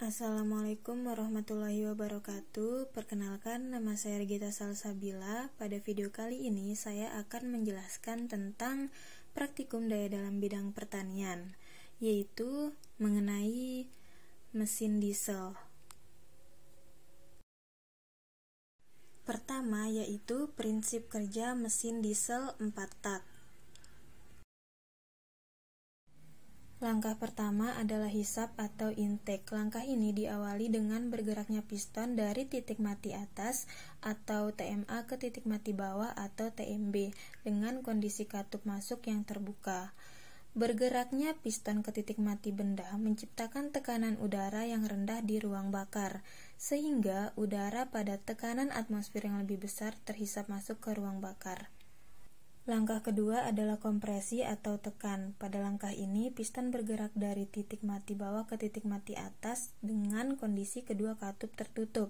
Assalamualaikum warahmatullahi wabarakatuh. Perkenalkan, nama saya Regita Salsabila. Pada video kali ini saya akan menjelaskan tentang praktikum daya dalam bidang pertanian, yaitu mengenai mesin diesel. Pertama yaitu prinsip kerja mesin diesel 4 tak. Langkah pertama adalah hisap atau intake. Langkah ini diawali dengan bergeraknya piston dari titik mati atas atau TMA ke titik mati bawah atau TMB dengan kondisi katup masuk yang terbuka. Bergeraknya piston ke titik mati benda menciptakan tekanan udara yang rendah di ruang bakar, sehingga udara pada tekanan atmosfer yang lebih besar terhisap masuk ke ruang bakar. Langkah kedua adalah kompresi atau tekan. Pada langkah ini, piston bergerak dari titik mati bawah ke titik mati atas dengan kondisi kedua katup tertutup.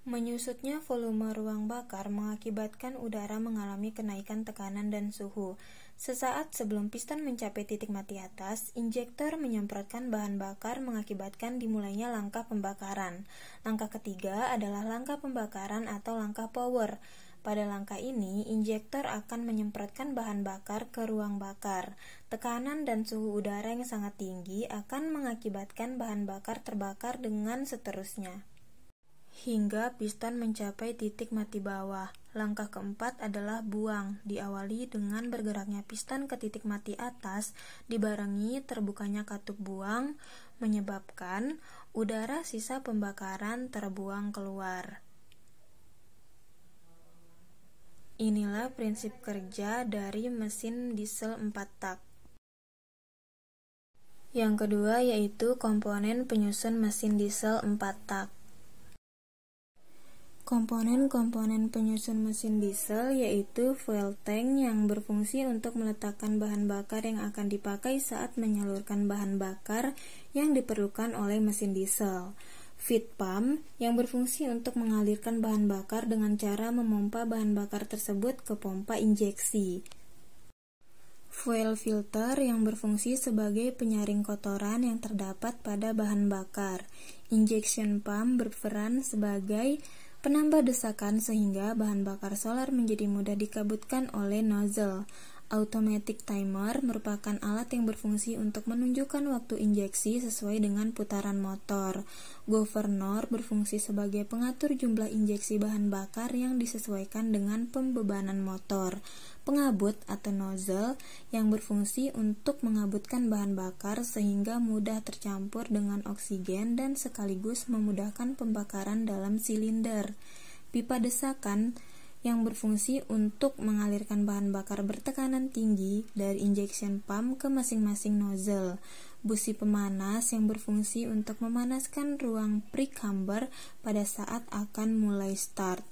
Menyusutnya volume ruang bakar mengakibatkan udara mengalami kenaikan tekanan dan suhu. Sesaat sebelum piston mencapai titik mati atas, injektor menyemprotkan bahan bakar mengakibatkan dimulainya langkah pembakaran. Langkah ketiga adalah langkah pembakaran atau langkah power. Pada langkah ini, injektor akan menyemprotkan bahan bakar ke ruang bakar. Tekanan dan suhu udara yang sangat tinggi akan mengakibatkan bahan bakar terbakar dengan seterusnya, hingga piston mencapai titik mati bawah. Langkah keempat adalah buang, diawali dengan bergeraknya piston ke titik mati atas, dibarengi terbukanya katup buang, menyebabkan udara sisa pembakaran terbuang keluar. Inilah prinsip kerja dari mesin diesel 4 tak. Yang kedua yaitu komponen penyusun mesin diesel 4 tak. Komponen-komponen penyusun mesin diesel yaitu fuel tank yang berfungsi untuk meletakkan bahan bakar yang akan dipakai saat menyalurkan bahan bakar yang diperlukan oleh mesin diesel. Feed pump yang berfungsi untuk mengalirkan bahan bakar dengan cara memompa bahan bakar tersebut ke pompa injeksi. Fuel filter yang berfungsi sebagai penyaring kotoran yang terdapat pada bahan bakar. Injection pump berperan sebagai penambah desakan sehingga bahan bakar solar menjadi mudah dikabutkan oleh nozzle. Automatic timer merupakan alat yang berfungsi untuk menunjukkan waktu injeksi sesuai dengan putaran motor. Governor berfungsi sebagai pengatur jumlah injeksi bahan bakar yang disesuaikan dengan pembebanan motor. Pengabut atau nozzle yang berfungsi untuk mengabutkan bahan bakar sehingga mudah tercampur dengan oksigen dan sekaligus memudahkan pembakaran dalam silinder. Pipa desakan yang berfungsi untuk mengalirkan bahan bakar bertekanan tinggi dari injection pump ke masing-masing nozzle. Busi pemanas yang berfungsi untuk memanaskan ruang pre-camber pada saat akan mulai start.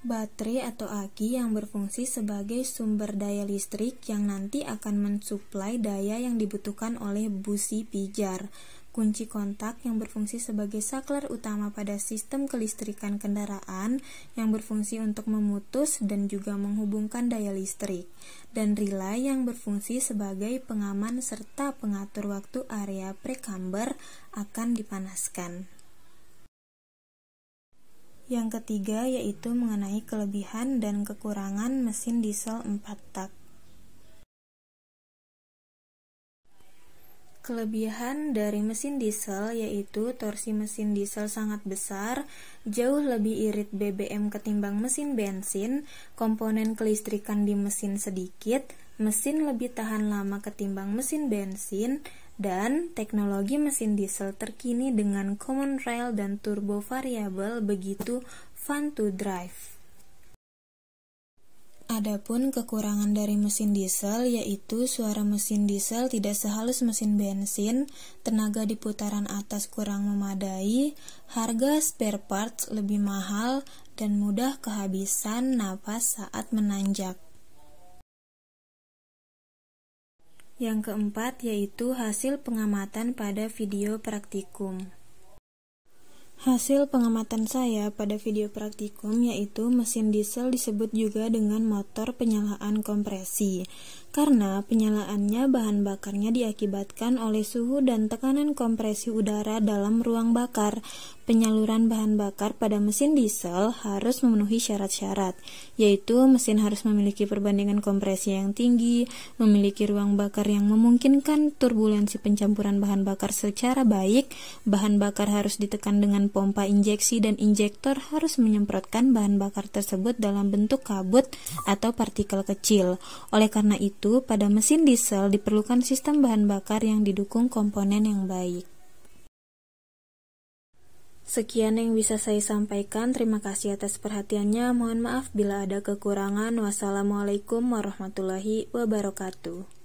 Baterai atau aki yang berfungsi sebagai sumber daya listrik yang nanti akan mensuplai daya yang dibutuhkan oleh busi pijar. Kunci kontak yang berfungsi sebagai saklar utama pada sistem kelistrikan kendaraan yang berfungsi untuk memutus dan juga menghubungkan daya listrik. Dan relay yang berfungsi sebagai pengaman serta pengatur waktu area pre-camber akan dipanaskan. Yang ketiga yaitu mengenai kelebihan dan kekurangan mesin diesel 4 tak. Kelebihan dari mesin diesel yaitu torsi mesin diesel sangat besar, jauh lebih irit BBM ketimbang mesin bensin, komponen kelistrikan di mesin sedikit, mesin lebih tahan lama ketimbang mesin bensin, dan teknologi mesin diesel terkini dengan common rail dan turbo variabel begitu fun to drive. Adapun kekurangan dari mesin diesel yaitu suara mesin diesel tidak sehalus mesin bensin, tenaga di putaran atas kurang memadai, harga spare parts lebih mahal, dan mudah kehabisan napas saat menanjak. Yang keempat yaitu hasil pengamatan pada video praktikum. Hasil pengamatan saya pada video praktikum yaitu mesin diesel disebut juga dengan motor penyalaan kompresi. karena penyalaannya bahan bakarnya diakibatkan oleh suhu dan tekanan kompresi udara dalam ruang bakar. Penyaluran bahan bakar pada mesin diesel harus memenuhi syarat-syarat, yaitu mesin harus memiliki perbandingan kompresi yang tinggi, memiliki ruang bakar yang memungkinkan turbulensi pencampuran bahan bakar secara baik, bahan bakar harus ditekan dengan pompa injeksi dan injektor harus menyemprotkan bahan bakar tersebut dalam bentuk kabut atau partikel kecil. Oleh karena itu, pada mesin diesel diperlukan sistem bahan bakar yang didukung komponen yang baik. Sekian yang bisa saya sampaikan. Terima kasih atas perhatiannya. Mohon maaf bila ada kekurangan. Wassalamualaikum warahmatullahi wabarakatuh.